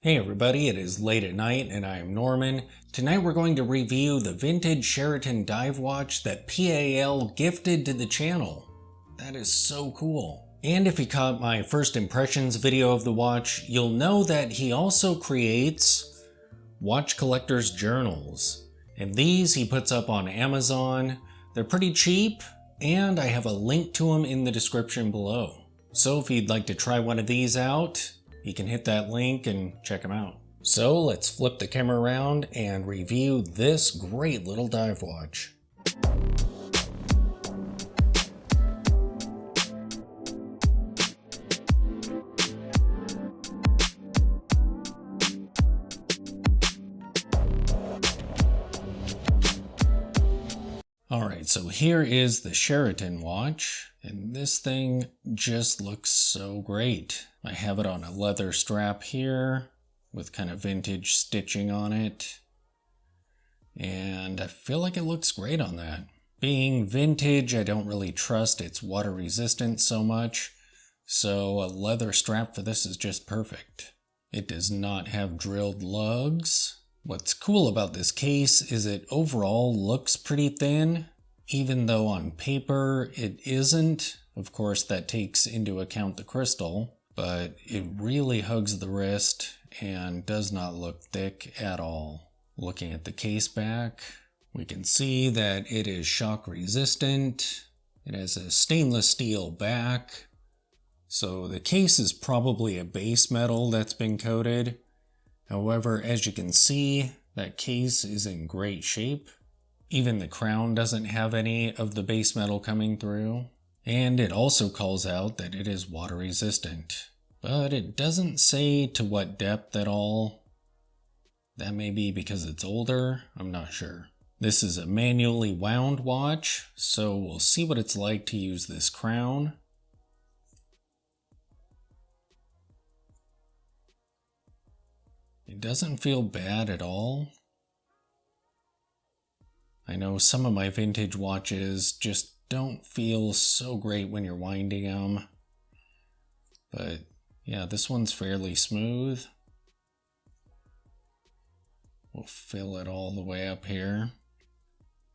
Hey everybody, it is late at night and I am Norman. Tonight we're going to review the vintage Sheraton dive watch that PAL gifted to the channel. That is so cool. And if you caught my first impressions video of the watch, you'll know that he also creates watch collector's journals. And these he puts up on Amazon. They're pretty cheap, and I have a link to them in the description below. So if you'd like to try one of these out, you can hit that link and check them out. So let's flip the camera around and review this great little dive watch. Alright, so here is the Sheraton watch, and this thing just looks so great. I have it on a leather strap here with kind of vintage stitching on it, and I feel like it looks great on that. Being vintage, I don't really trust its water resistance so much, so a leather strap for this is just perfect. It does not have drilled lugs. What's cool about this case is it overall looks pretty thin, even though on paper it isn't. Of course, that takes into account the crystal, but it really hugs the wrist and does not look thick at all. Looking at the case back, we can see that it is shock resistant. It has a stainless steel back, so the case is probably a base metal that's been coated. However, as you can see, that case is in great shape. Even the crown doesn't have any of the base metal coming through. And it also calls out that it is water resistant. But it doesn't say to what depth at all. That may be because it's older, I'm not sure. This is a manually wound watch, so we'll see what it's like to use this crown. It doesn't feel bad at all. I know some of my vintage watches just don't feel so great when you're winding them. But yeah, this one's fairly smooth. We'll fill it all the way up here.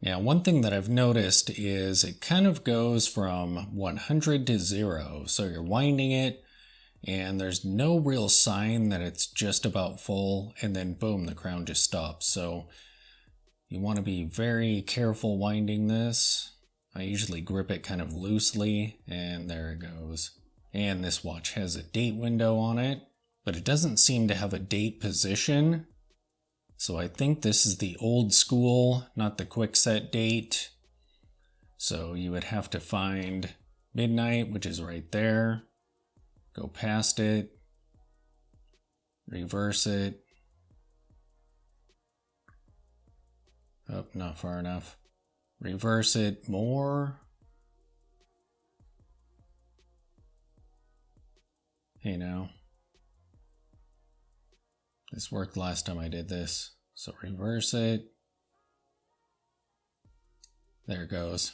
Now, one thing that I've noticed is it kind of goes from 100 to 0. So you're winding it, and there's no real sign that it's just about full, and then boom, the crown just stops. So you want to be very careful winding this. I usually grip it kind of loosely, and there it goes. And this watch has a date window on it, but it doesn't seem to have a date position. So I think this is the old school, not the quick set date. So you would have to find midnight, which is right there. Go past it, reverse it. Oh, not far enough. Reverse it more. Hey now. This worked last time I did this. So reverse it. There it goes.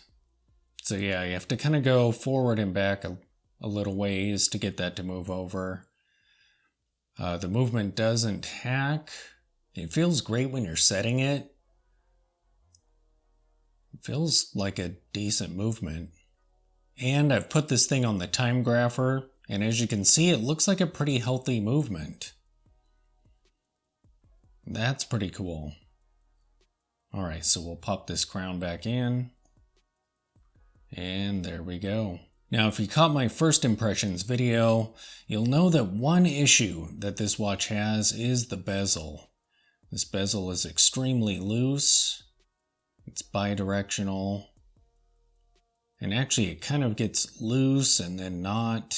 So yeah, you have to kind of go forward and back a little ways to get that to move over. The movement doesn't hack. It feels great when you're setting it. It feels like a decent movement. And I've put this thing on the time grapher, and as you can see, it looks like a pretty healthy movement. That's pretty cool. Alright, so we'll pop this crown back in. And there we go. Now, if you caught my first impressions video, you'll know that one issue that this watch has is the bezel. This bezel is extremely loose. It's bidirectional. And actually, it kind of gets loose and then not.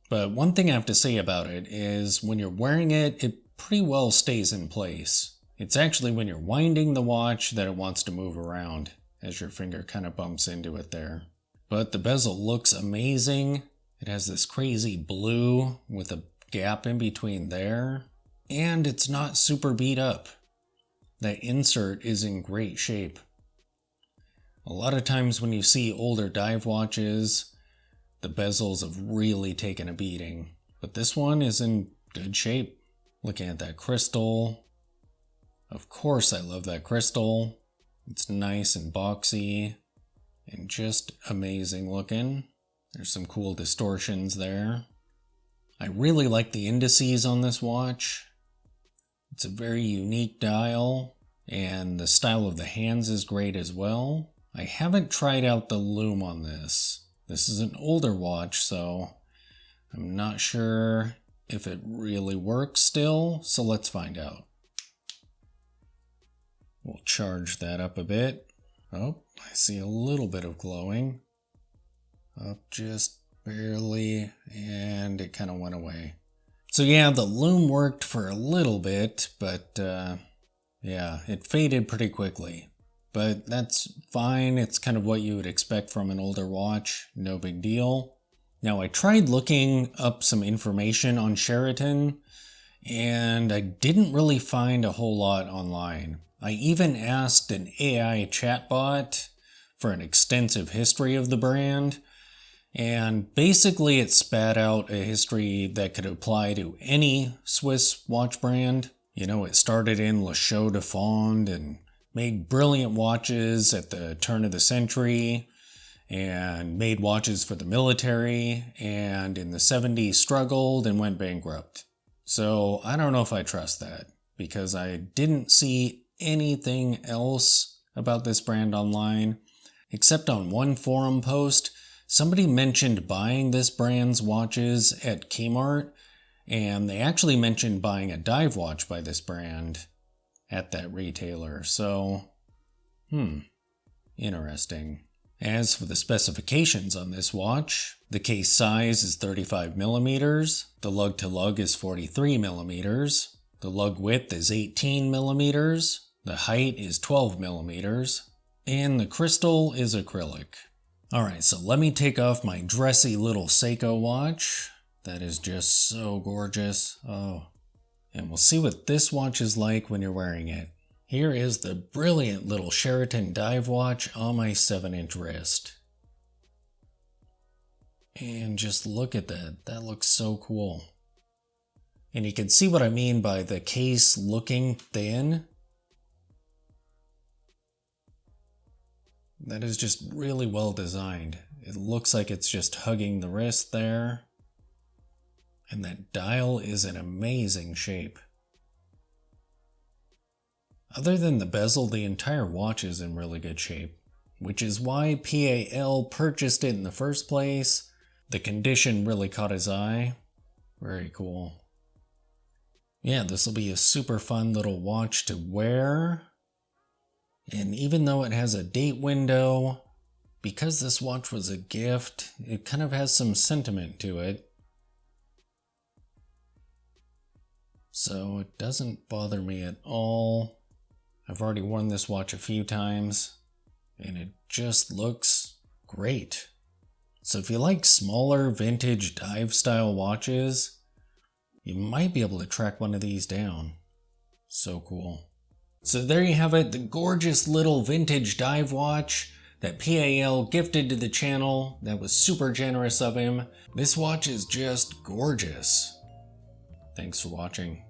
But one thing I have to say about it is when you're wearing it, it pretty well stays in place. It's actually when you're winding the watch that it wants to move around as your finger kind of bumps into it there. But the bezel looks amazing. It has this crazy blue with a gap in between there. And it's not super beat up. That insert is in great shape. A lot of times when you see older dive watches, the bezels have really taken a beating. But this one is in good shape. Looking at that crystal. Of course I love that crystal. It's nice and boxy and just amazing looking. There's some cool distortions there. I really like the indices on this watch. It's a very unique dial, and the style of the hands is great as well. I haven't tried out the lume on this. This is an older watch, so I'm not sure if it really works still, so let's find out. We'll charge that up a bit. Oh, I see a little bit of glowing. Up just barely, and it kind of went away. So yeah, the lume worked for a little bit, but yeah, it faded pretty quickly. But that's fine, it's kind of what you would expect from an older watch, no big deal. Now I tried looking up some information on Sheraton, and I didn't really find a whole lot online. I even asked an AI chatbot for an extensive history of the brand, and basically it spat out a history that could apply to any Swiss watch brand. You know, it started in Le Chaux de Fonds and made brilliant watches at the turn of the century, and made watches for the military, and in the 70s struggled and went bankrupt. So I don't know if I trust that, because I didn't see anything else about this brand online, except on one forum post. Somebody mentioned buying this brand's watches at Kmart, and they actually mentioned buying a dive watch by this brand at that retailer. So, interesting. As for the specifications on this watch, the case size is 35 millimeters, the lug to lug is 43 millimeters, the lug width is 18 millimeters, the height is 12 millimeters, and the crystal is acrylic. Alright, so let me take off my dressy little Seiko watch. That is just so gorgeous. Oh, and we'll see what this watch is like when you're wearing it. Here is the brilliant little Sheraton dive watch on my 7-inch wrist. And just look at that. That looks so cool. And you can see what I mean by the case looking thin. That is just really well designed. It looks like it's just hugging the wrist there. And that dial is in amazing shape. Other than the bezel, the entire watch is in really good shape, which is why PAL purchased it in the first place. The condition really caught his eye. Very cool. Yeah, this will be a super fun little watch to wear. And even though it has a date window, because this watch was a gift, it kind of has some sentiment to it. So it doesn't bother me at all. I've already worn this watch a few times, and it just looks great. So if you like smaller vintage dive style watches, you might be able to track one of these down. So cool. So there you have it, the gorgeous little vintage dive watch that PAL gifted to the channel. That was super generous of him. This watch is just gorgeous. Thanks for watching.